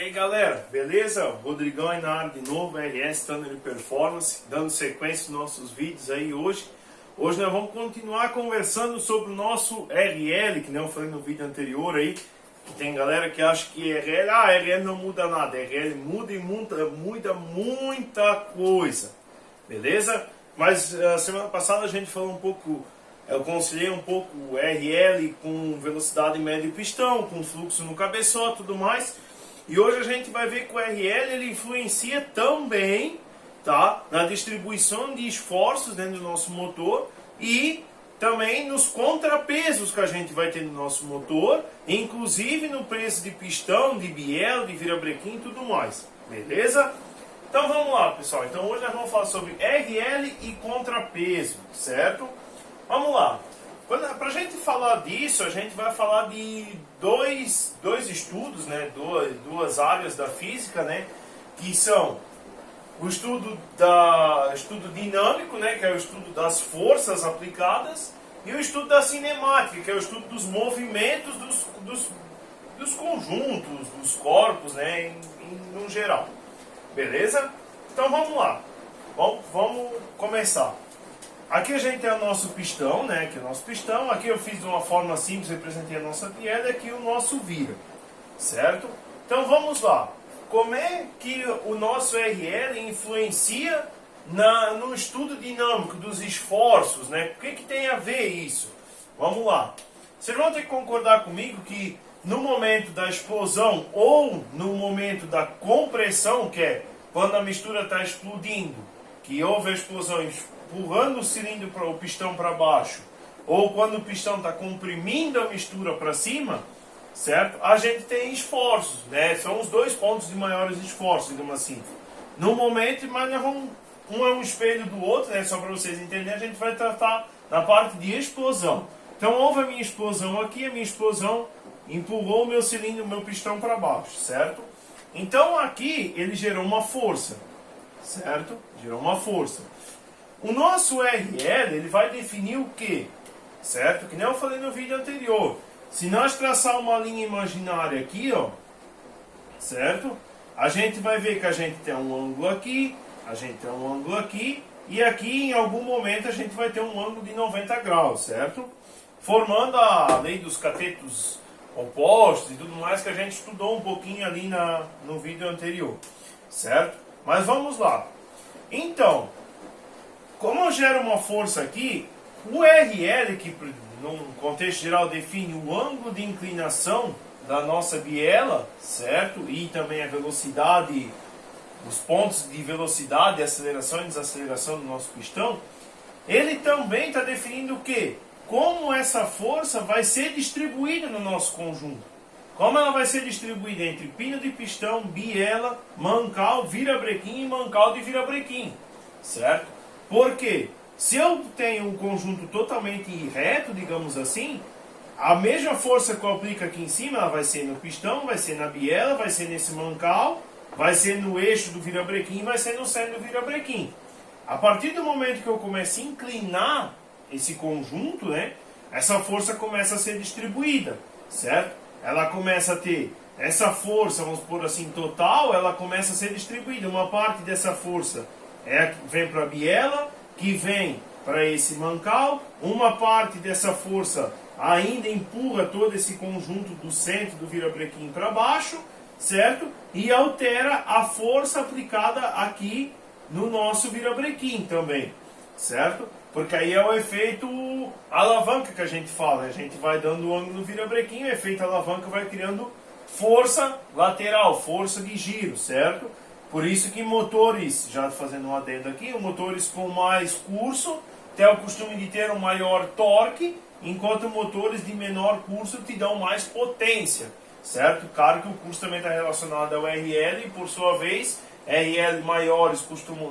aí galera, beleza? Rodrigão aí na área de novo, RS Tanner Performance, dando sequência nos nossos vídeos aí hoje. Hoje nós vamos continuar conversando sobre o nosso RL, que nem eu falei no vídeo anterior aí, que tem galera que acha que RL não muda nada, RL muda e muda muita coisa, beleza? Mas semana passada a gente falou um pouco, eu conciliei um pouco o RL com velocidade média pistão, com fluxo no cabeçote e tudo mais. E hoje a gente vai ver que o RL ele influencia também, tá, na distribuição de esforços dentro do nosso motor e também nos contrapesos que a gente vai ter no nosso motor, inclusive no preço de pistão, de biela, de virabrequim e tudo mais, beleza? Então vamos lá, pessoal. Então hoje nós vamos falar sobre RL e contrapeso, certo? Vamos lá. Para a gente falar disso, a gente vai falar de dois estudos, né? Duas áreas da física, né? Que são o estudo dinâmico, né? Que é o estudo das forças aplicadas, e o estudo da cinemática, que é o estudo dos movimentos dos conjuntos, dos corpos, né? No geral. Beleza? Então vamos lá. Vamos começar. Aqui a gente tem o nosso pistão, né? Aqui é o nosso pistão. Aqui eu fiz de uma forma simples, representei a nossa biela e aqui o nosso vira. Certo? Então vamos lá. Como é que o nosso RL influencia no estudo dinâmico dos esforços, né? O que tem a ver isso? Vamos lá. Vocês vão ter que concordar comigo que no momento da explosão ou no momento da compressão, que é quando a mistura está explodindo, que houve a explosão empurrando o cilindro para o pistão para baixo, ou quando o pistão está comprimindo a mistura para cima, certo? A gente tem esforços, né? São os dois pontos de maiores esforços, digamos assim. No momento, mas um é um espelho do outro, né? Só para vocês entenderem, a gente vai tratar na parte de explosão. Então houve a minha explosão aqui, a minha explosão empurrou o meu cilindro, o meu pistão para baixo, certo? Então aqui ele gerou uma força, certo? Gerou uma força. O nosso RL ele vai definir o quê? Certo? Que nem eu falei no vídeo anterior. Se nós traçar uma linha imaginária aqui, ó, certo? A gente vai ver que a gente tem um ângulo aqui, a gente tem um ângulo aqui, e aqui em algum momento a gente vai ter um ângulo de 90 graus, certo? Formando a lei dos catetos opostos e tudo mais que a gente estudou um pouquinho ali no vídeo anterior, certo? Mas vamos lá. Então, como eu gero uma força aqui, o RL, que num contexto geral define o ângulo de inclinação da nossa biela, certo? E também a velocidade, os pontos de velocidade, aceleração e desaceleração do nosso pistão, ele também está definindo o quê? Como essa força vai ser distribuída no nosso conjunto. Como ela vai ser distribuída entre pino de pistão, biela, mancal, virabrequim e mancal de virabrequim, certo? Porque se eu tenho um conjunto totalmente reto, digamos assim, a mesma força que eu aplico aqui em cima, ela vai ser no pistão, vai ser na biela, vai ser nesse mancal, vai ser no eixo do virabrequim, vai ser no centro do virabrequim. A partir do momento que eu começo a inclinar esse conjunto, né, essa força começa a ser distribuída, certo? Ela começa a ter essa força, vamos por assim, total, ela começa a ser distribuída. Uma parte dessa força vem para a biela, que vem para esse mancal, uma parte dessa força ainda empurra todo esse conjunto do centro do virabrequim para baixo, certo? E altera a força aplicada aqui no nosso virabrequim também, certo? Porque aí é o efeito alavanca que a gente fala, a gente vai dando o ângulo no virabrequim, o efeito alavanca vai criando força lateral, força de giro, certo? Por isso que motores, já fazendo um adendo aqui, motores com mais curso têm o costume de ter um maior torque, enquanto motores de menor curso te dão mais potência, certo? Claro que o curso também está relacionado ao RL, e por sua vez, RL maiores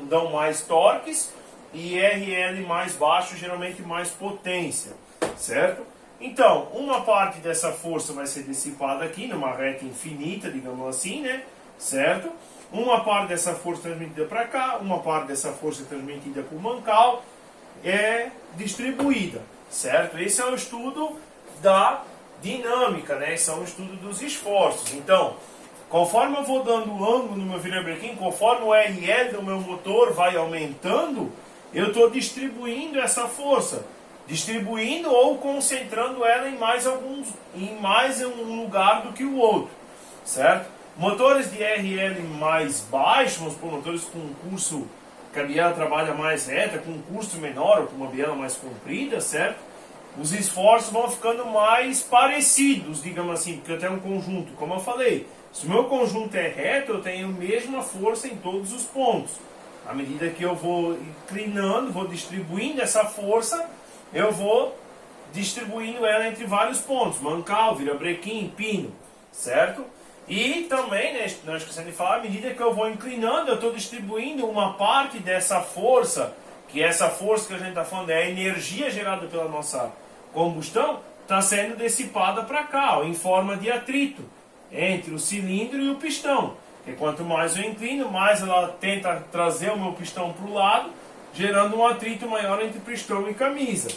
dão mais torques, e RL mais baixo geralmente mais potência, certo? Então, uma parte dessa força vai ser dissipada aqui, numa reta infinita, digamos assim, né? Certo? Uma parte dessa força transmitida para cá, uma parte dessa força transmitida para o mancal, é distribuída, certo? Esse é o estudo da dinâmica, né? Esse é o estudo dos esforços. Então, conforme eu vou dando ângulo no meu virabrequim, conforme o RL do meu motor vai aumentando, eu estou distribuindo essa força. Distribuindo ou concentrando ela em mais um lugar do que o outro. Certo? Motores de RL mais baixos, vamos supor, motores com um curso que a biela trabalha mais reta, com um curso menor ou com uma biela mais comprida, certo? Os esforços vão ficando mais parecidos, digamos assim, porque eu tenho um conjunto, como eu falei. Se o meu conjunto é reto, eu tenho a mesma força em todos os pontos. À medida que eu vou inclinando, vou distribuindo essa força, eu vou distribuindo ela entre vários pontos. Mancal, virabrequim, pino, certo? E também, né, não esquecendo de falar, à medida que eu vou inclinando, eu estou distribuindo uma parte dessa força, que essa força que a gente está falando é a energia gerada pela nossa combustão, está sendo dissipada para cá, ó, em forma de atrito entre o cilindro e o pistão. Porque quanto mais eu inclino, mais ela tenta trazer o meu pistão para o lado, gerando um atrito maior entre pistão e camisa.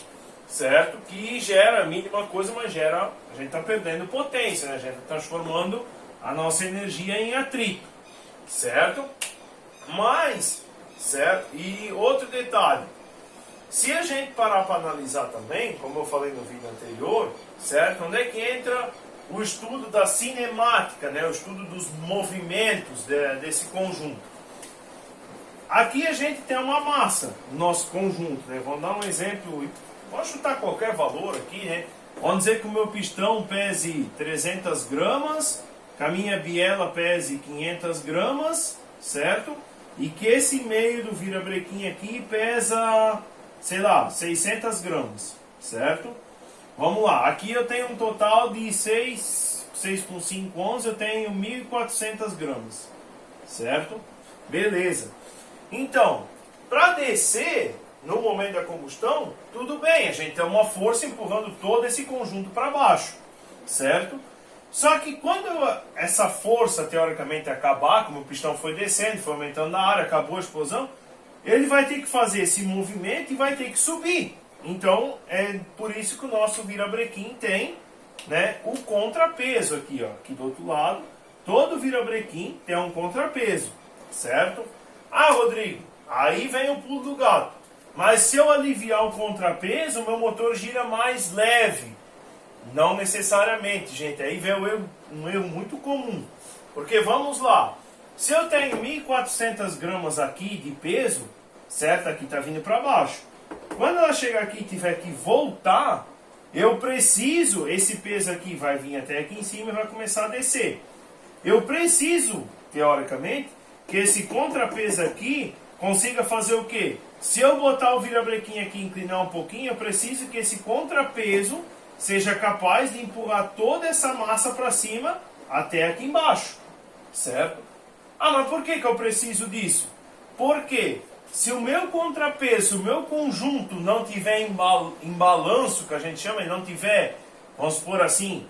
Certo? Que gera a mínima coisa, mas gera, a gente está perdendo potência, né? A gente está transformando a nossa energia em atrito. Certo? Mas, certo? E outro detalhe, se a gente parar para analisar também, como eu falei no vídeo anterior, certo? Onde é que entra o estudo da cinemática, né? O estudo dos movimentos desse conjunto. Aqui a gente tem uma massa no nosso conjunto, né? Vamos dar um exemplo, vou chutar qualquer valor aqui, né? Vamos dizer que o meu pistão pese 300 gramas, que a minha biela pese 500 gramas, certo? E que esse meio do virabrequim aqui pesa, sei lá, 600 gramas, certo? Vamos lá, aqui eu tenho um total de 6 com 5, 11, eu tenho 1.400 gramas, certo? Beleza. Então, para descer, no momento da combustão, tudo bem, a gente tem uma força empurrando todo esse conjunto para baixo, certo? Só que quando essa força, teoricamente, acabar, como o pistão foi descendo, foi aumentando na área, acabou a explosão, ele vai ter que fazer esse movimento e vai ter que subir. Então, é por isso que o nosso virabrequim tem, né, o contrapeso aqui, ó, aqui do outro lado. Todo virabrequim tem um contrapeso, certo? Ah, Rodrigo, aí vem o pulo do gato. Mas se eu aliviar o contrapeso, o meu motor gira mais leve. Não necessariamente, gente. Aí vem um erro muito comum. Porque vamos lá. Se eu tenho 1.400 gramas aqui de peso, certo? Aqui está vindo para baixo. Quando ela chegar aqui e tiver que voltar, eu preciso, esse peso aqui vai vir até aqui em cima e vai começar a descer. Eu preciso, teoricamente, que esse contrapeso aqui consiga fazer o quê? Se eu botar o virabrequim aqui e inclinar um pouquinho, eu preciso que esse contrapeso seja capaz de empurrar toda essa massa para cima até aqui embaixo, certo? Ah, mas por que eu preciso disso? Porque se o meu contrapeso, o meu conjunto não tiver em balanço, que a gente chama, e não tiver, vamos supor assim,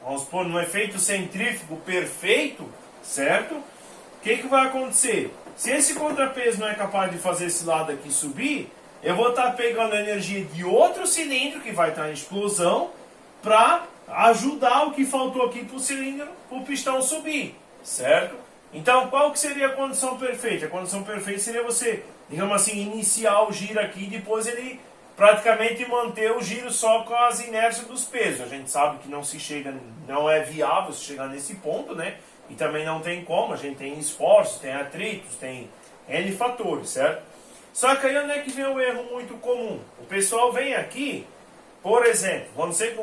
vamos supor, no efeito centrífugo perfeito, certo? O que vai acontecer? Se esse contrapeso não é capaz de fazer esse lado aqui subir, eu vou estar pegando a energia de outro cilindro que vai estar em explosão para ajudar o que faltou aqui para o cilindro, para o pistão subir, certo? Então, qual que seria a condição perfeita? A condição perfeita seria você, digamos assim, iniciar o giro aqui e depois ele praticamente manter o giro só com as inércias dos pesos. A gente sabe que não é viável se chegar nesse ponto, né? E também não tem como, a gente tem esforços, tem atritos, tem N fatores, certo? Só que aí onde é que vem um erro muito comum? O pessoal vem aqui, por exemplo,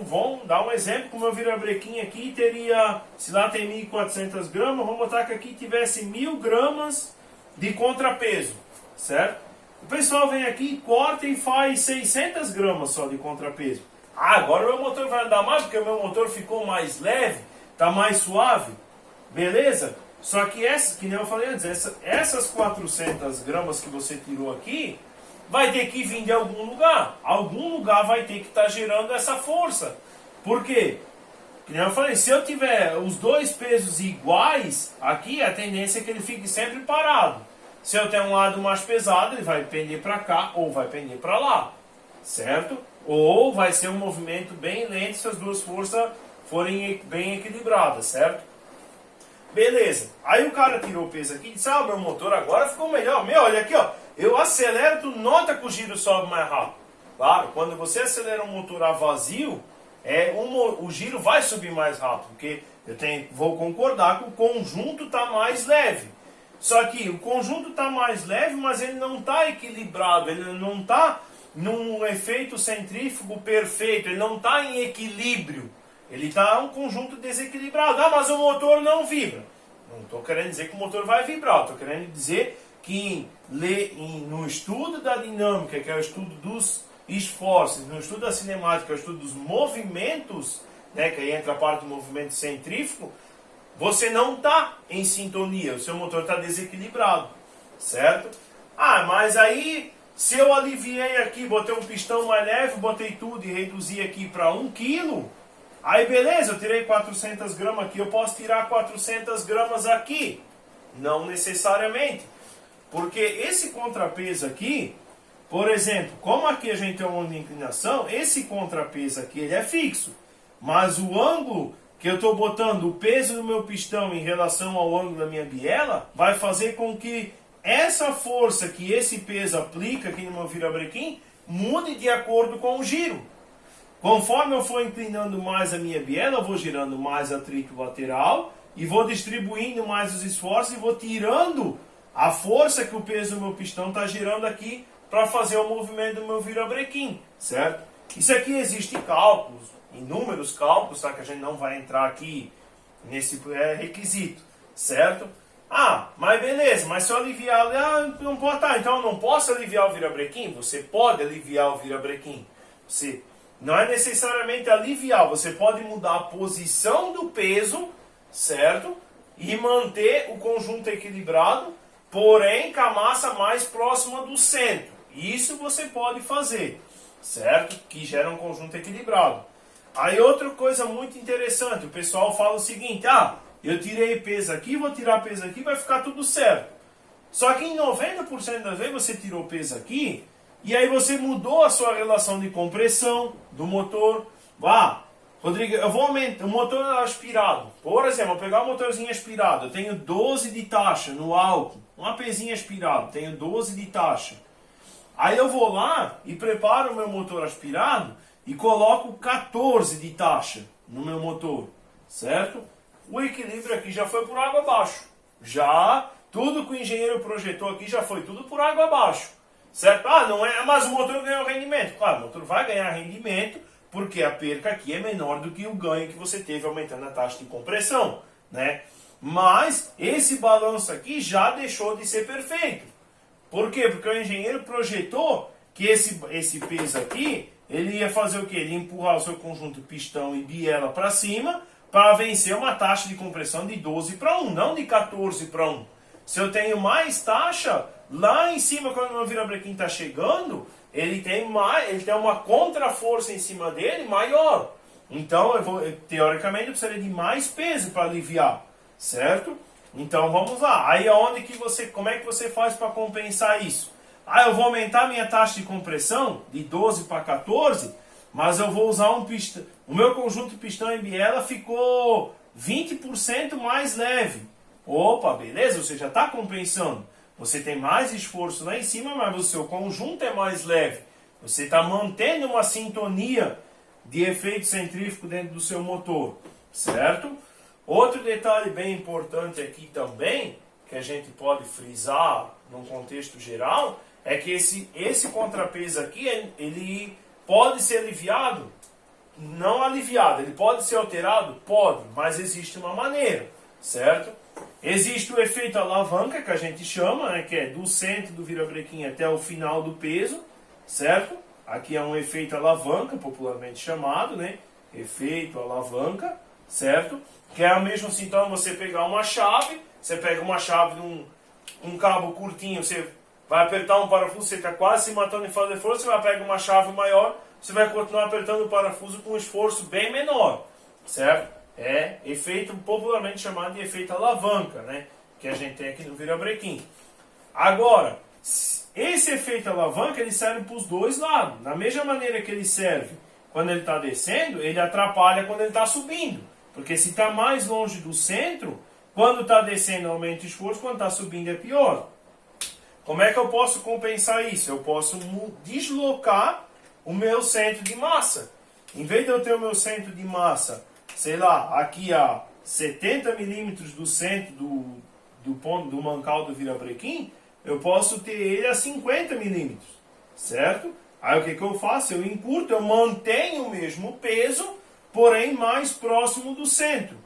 vamos dar um exemplo, que o meu virabrequim aqui teria, se lá tem 1.400 gramas, vamos botar que aqui tivesse 1.000 gramas de contrapeso, certo? O pessoal vem aqui, corta e faz 600 gramas só de contrapeso. Ah, agora o meu motor vai andar mais porque o meu motor ficou mais leve, está mais suave, beleza? Só que que nem eu falei antes, essas 400 gramas que você tirou aqui, vai ter que vir de algum lugar. Algum lugar vai ter que estar gerando essa força. Por quê? Que nem eu falei, se eu tiver os dois pesos iguais, aqui a tendência é que ele fique sempre parado. Se eu tenho um lado mais pesado, ele vai pender para cá ou vai pender para lá, certo? Ou vai ser um movimento bem lento se as duas forças forem bem equilibradas, certo? Beleza. Aí o cara tirou o peso aqui e disse, meu motor agora ficou melhor. Meu, olha aqui, ó. Eu acelero, tu nota que o giro sobe mais rápido. Claro, quando você acelera um motor a vazio, o giro vai subir mais rápido. Porque vou concordar que o conjunto está mais leve. Só que o conjunto está mais leve, mas ele não está equilibrado. Ele não está num efeito centrífugo perfeito. Ele não está em equilíbrio. Ele está um conjunto desequilibrado. Mas o motor não vibra. Não estou querendo dizer que o motor vai vibrar. Estou querendo dizer que no estudo da dinâmica, que é o estudo dos esforços, no estudo da cinemática, que é o estudo dos movimentos, né, que aí entra a parte do movimento centrífugo, você não está em sintonia. O seu motor está desequilibrado. Certo? Mas aí, se eu aliviei aqui, botei um pistão mais leve, botei tudo e reduzi aqui para 1 kg, aí beleza, eu tirei 400 gramas aqui, eu posso tirar 400 gramas aqui? Não necessariamente. Porque esse contrapeso aqui, por exemplo, como aqui a gente tem uma onda de inclinação, esse contrapeso aqui ele é fixo. Mas o ângulo que eu estou botando, o peso do meu pistão em relação ao ângulo da minha biela, vai fazer com que essa força que esse peso aplica aqui no meu virabrequim mude de acordo com o giro. Conforme eu for inclinando mais a minha biela, eu vou girando mais atrito lateral e vou distribuindo mais os esforços e vou tirando a força que o peso do meu pistão está girando aqui para fazer o movimento do meu virabrequim, certo? Isso aqui existe cálculos, inúmeros cálculos, tá? Que a gente não vai entrar aqui nesse requisito, certo? Mas beleza, mas se eu aliviar, não pode, então eu não posso aliviar o virabrequim? Você pode aliviar o virabrequim. Você não é necessariamente aliviar, você pode mudar a posição do peso, certo? E manter o conjunto equilibrado, porém com a massa mais próxima do centro. Isso você pode fazer, certo? Que gera um conjunto equilibrado. Aí outra coisa muito interessante, o pessoal fala o seguinte, eu tirei peso aqui, vou tirar peso aqui, vai ficar tudo certo. Só que em 90% das vezes você tirou peso aqui, e aí você mudou a sua relação de compressão do motor. Rodrigo, eu vou aumentar o motor aspirado. Por exemplo, eu vou pegar o motorzinho aspirado, eu tenho 12 de taxa no álcool, um APzinho aspirado, tenho 12 de taxa. Aí eu vou lá e preparo o meu motor aspirado e coloco 14 de taxa no meu motor, certo? O equilíbrio aqui já foi por água abaixo. Tudo que o engenheiro projetou aqui já foi tudo por água abaixo. Certo? Não é, mas o motor ganhou rendimento. Claro, o motor vai ganhar rendimento porque a perca aqui é menor do que o ganho que você teve aumentando a taxa de compressão, né? Mas esse balanço aqui já deixou de ser perfeito. Por quê? Porque o engenheiro projetou que esse peso aqui, ele ia fazer o quê? Ele ia empurrar o seu conjunto pistão e biela para cima para vencer uma taxa de compressão de 12 para 1, não de 14 para 1. Se eu tenho mais taxa, lá em cima, quando o meu virabrequim está chegando, ele tem uma contraforça em cima dele maior. Então, teoricamente, eu precisaria de mais peso para aliviar, certo? Então, vamos lá. Aí, como é que você faz para compensar isso? Eu vou aumentar minha taxa de compressão de 12 para 14, mas eu vou usar um pistão. O meu conjunto pistão e biela ficou 20% mais leve. Opa, beleza, você já está compensando. Você tem mais esforço lá em cima, mas o seu conjunto é mais leve. Você está mantendo uma sintonia de efeito centrífugo dentro do seu motor, certo? Outro detalhe bem importante aqui também, que a gente pode frisar num contexto geral, é que esse contrapeso aqui, ele pode ser aliviado, não aliviado, ele pode ser alterado? Pode, mas existe uma maneira, certo? Existe o efeito alavanca, que a gente chama, né, que é do centro do virabrequim até o final do peso, certo? Aqui é um efeito alavanca, popularmente chamado, né? Efeito alavanca, certo? Que é o mesmo sintoma você pegar uma chave, você pega uma chave de um cabo curtinho, você vai apertar um parafuso, você está quase se matando em fazer força, você vai pegar uma chave maior, você vai continuar apertando o parafuso com um esforço bem menor, certo? É efeito popularmente chamado de efeito alavanca, né? Que a gente tem aqui no virabrequim. Agora, esse efeito alavanca ele serve para os dois lados. Da mesma maneira que ele serve quando ele está descendo, ele atrapalha quando ele está subindo. Porque se está mais longe do centro, Quando está descendo aumenta o esforço, quando está subindo é pior. Como é que eu posso compensar isso? Eu posso deslocar o meu centro de massa. Em vez de eu ter o meu centro de massa, sei lá, aqui a 70 milímetros do centro do ponto do mancal do virabrequim, eu posso ter ele a 50 milímetros, certo? Aí o que eu faço? Eu encurto, eu mantenho o mesmo peso, porém mais próximo do centro,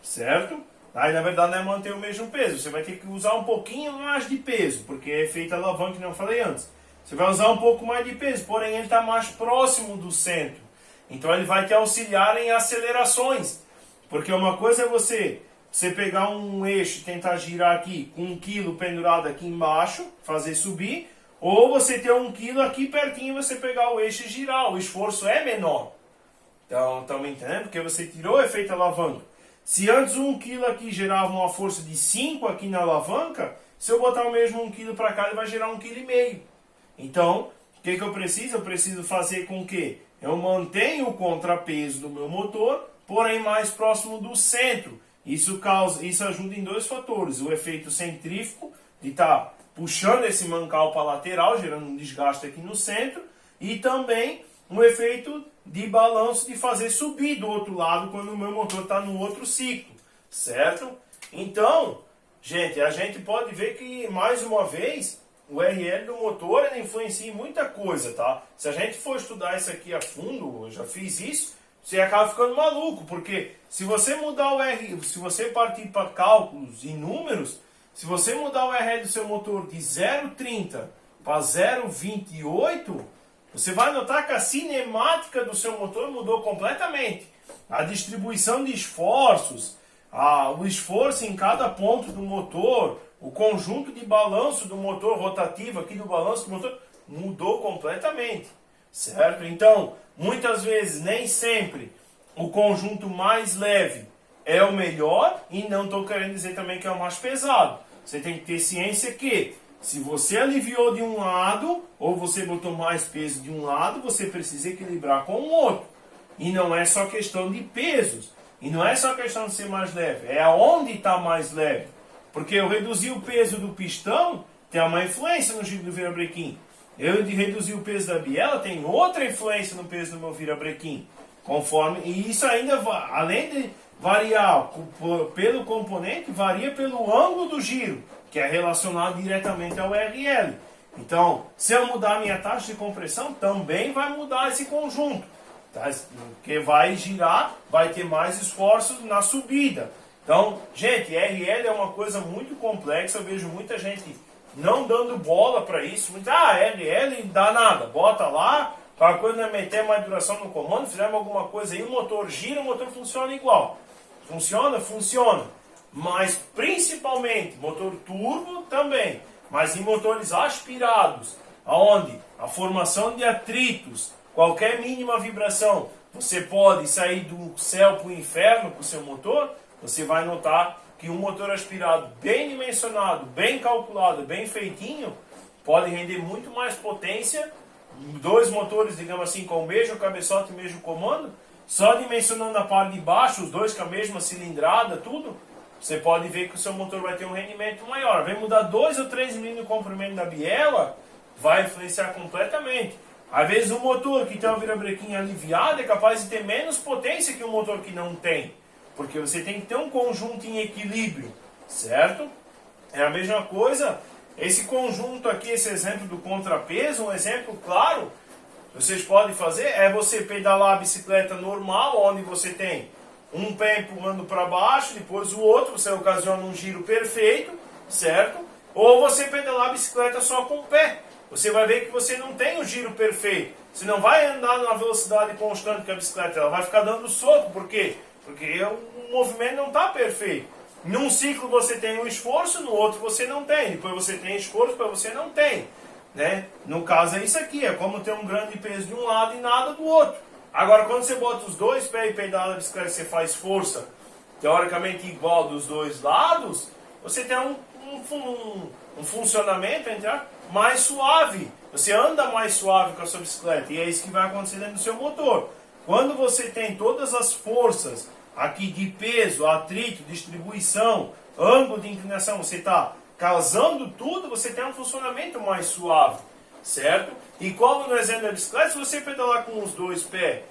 certo? Aí na verdade não é manter o mesmo peso, você vai ter que usar um pouquinho mais de peso, porque é feita a alavanca que não falei antes. Você vai usar um pouco mais de peso, porém ele está mais próximo do centro. Então ele vai te auxiliar em acelerações. Porque uma coisa é você pegar um eixo e tentar girar aqui com 1 kg pendurado aqui embaixo, fazer subir, ou você ter 1 kg aqui pertinho e você pegar o eixo e girar. O esforço é menor. Então, estão me entendendo? Porque você tirou o efeito alavanca. Se antes 1 kg aqui gerava uma força de 5 aqui na alavanca, se eu botar o mesmo 1 kg para cá, ele vai gerar 1,5 kg. Então, o que eu preciso? Eu preciso fazer com que eu mantenha o contrapeso do meu motor, porém mais próximo do centro. Isso ajuda em 2 fatores. O efeito centrífugo, de estar puxando esse mancal para a lateral, gerando um desgaste aqui no centro. E também um efeito de balanço, de fazer subir do outro lado quando o meu motor está no outro ciclo. Certo? Então, gente, a gente pode ver que, mais uma vez, o RL do motor ele influencia em muita coisa, tá? Se a gente for estudar isso aqui a fundo, eu já fiz isso, você acaba ficando maluco, porque se você mudar o RL, se você partir para cálculos e números, se você mudar o RL do seu motor de 0,30 para 0,28, você vai notar que a cinemática do seu motor mudou completamente. A distribuição de esforços, o esforço em cada ponto do motor, o conjunto de balanço do motor rotativo aqui do balanço do motor mudou completamente, certo? Então, muitas vezes, nem sempre, o conjunto mais leve é o melhor e não estou querendo dizer também que é o mais pesado. Você tem que ter ciência que, se você aliviou de um lado ou você botou mais peso de um lado, você precisa equilibrar com o outro. E não é só questão de pesos. E não é só questão de ser mais leve. É aonde está mais leve. Porque eu reduzi o peso do pistão, tem uma influência no giro do virabrequim. Eu reduzir o peso da biela, tem outra influência no peso do meu virabrequim. E isso ainda, além de variar pelo componente, varia pelo ângulo do giro, que é relacionado diretamente ao RL. Então, se eu mudar a minha taxa de compressão, também vai mudar esse conjunto. Tá? Porque vai girar, vai ter mais esforço na subida. Então, gente, RL é uma coisa muito complexa, eu vejo muita gente não dando bola para isso. RL não dá nada, bota lá, para quando meter mais duração no comando, fizemos alguma coisa aí, o motor gira, o motor funciona igual. Funciona? Funciona. Mas principalmente, motor turbo também, mas em motores aspirados, onde a formação de atritos, qualquer mínima vibração, você pode sair do céu para o inferno com o seu motor, você vai notar que um motor aspirado bem dimensionado, bem calculado, bem feitinho, pode render muito mais potência. 2 motores, digamos assim, com o mesmo cabeçote e o mesmo comando, só dimensionando a parte de baixo, os dois com a mesma cilindrada, tudo, você pode ver que o seu motor vai ter um rendimento maior. Vai mudar 2 ou 3 milímetros de comprimento da biela, vai influenciar completamente. Às vezes um motor que tem uma virabrequim aliviada é capaz de ter menos potência que um motor que não tem. Porque você tem que ter um conjunto em equilíbrio, certo? É a mesma coisa, esse conjunto aqui, esse exemplo do contrapeso, um exemplo claro, vocês podem fazer, é você pedalar a bicicleta normal, onde você tem um pé empurrando para baixo, depois o outro, você ocasiona um giro perfeito, certo? Ou você pedalar a bicicleta só com o pé. Você vai ver que você não tem o giro perfeito. Você não vai andar na velocidade constante com a bicicleta, ela vai ficar dando soco. Por quê? Porque o movimento não está perfeito. Num ciclo você tem um esforço, no outro você não tem. Depois você tem esforço, depois você não tem. Né? No caso é isso aqui, é como ter um grande peso de um lado e nada do outro. Agora quando você bota os dois pés e pedala a bicicleta, você faz força teoricamente igual dos dois lados, você tem um funcionamento mais suave. Você anda mais suave com a sua bicicleta. E é isso que vai acontecer dentro do seu motor. Quando você tem todas as forças aqui de peso, atrito, distribuição, ângulo de inclinação, você está casando tudo, você tem um funcionamento mais suave, certo? E como no exemplo da bicicleta, se você pedalar com os dois pés,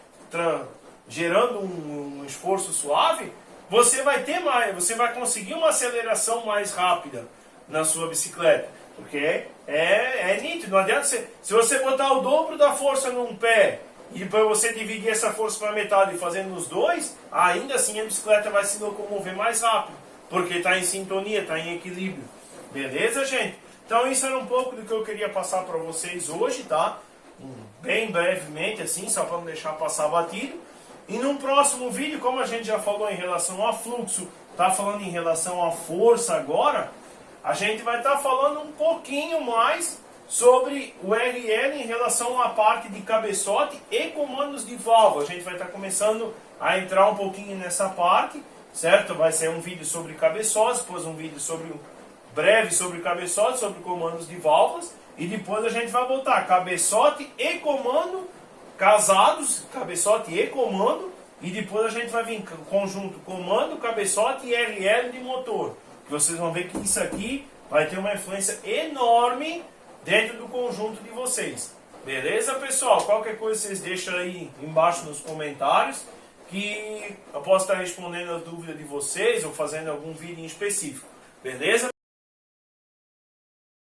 gerando um esforço suave, você vai ter mais, você vai conseguir uma aceleração mais rápida na sua bicicleta, porque é nítido. Não adianta se você botar o dobro da força num pé e para você dividir essa força para metade e fazer nos dois, ainda assim a bicicleta vai se locomover mais rápido, porque está em sintonia, está em equilíbrio. Beleza, gente? Então isso era um pouco do que eu queria passar para vocês hoje, tá? Bem brevemente, assim, só para não deixar passar batido. E num próximo vídeo, como a gente já falou em relação a fluxo, tá falando em relação à força agora, a gente vai estar falando um pouquinho mais sobre o RL em relação à parte de cabeçote e comandos de válvula. A gente vai estar começando a entrar um pouquinho nessa parte, certo? Vai ser um vídeo sobre cabeçotes, depois um vídeo breve sobre cabeçote, sobre comandos de válvulas, e depois a gente vai botar cabeçote e comando casados, cabeçote e comando, e depois a gente vai vir conjunto comando, cabeçote e RL de motor. Que vocês vão ver que isso aqui vai ter uma influência enorme dentro do conjunto de vocês. Beleza, pessoal? Qualquer coisa vocês deixam aí embaixo nos comentários, que eu posso estar respondendo as dúvidas de vocês ou fazendo algum vídeo em específico. Beleza?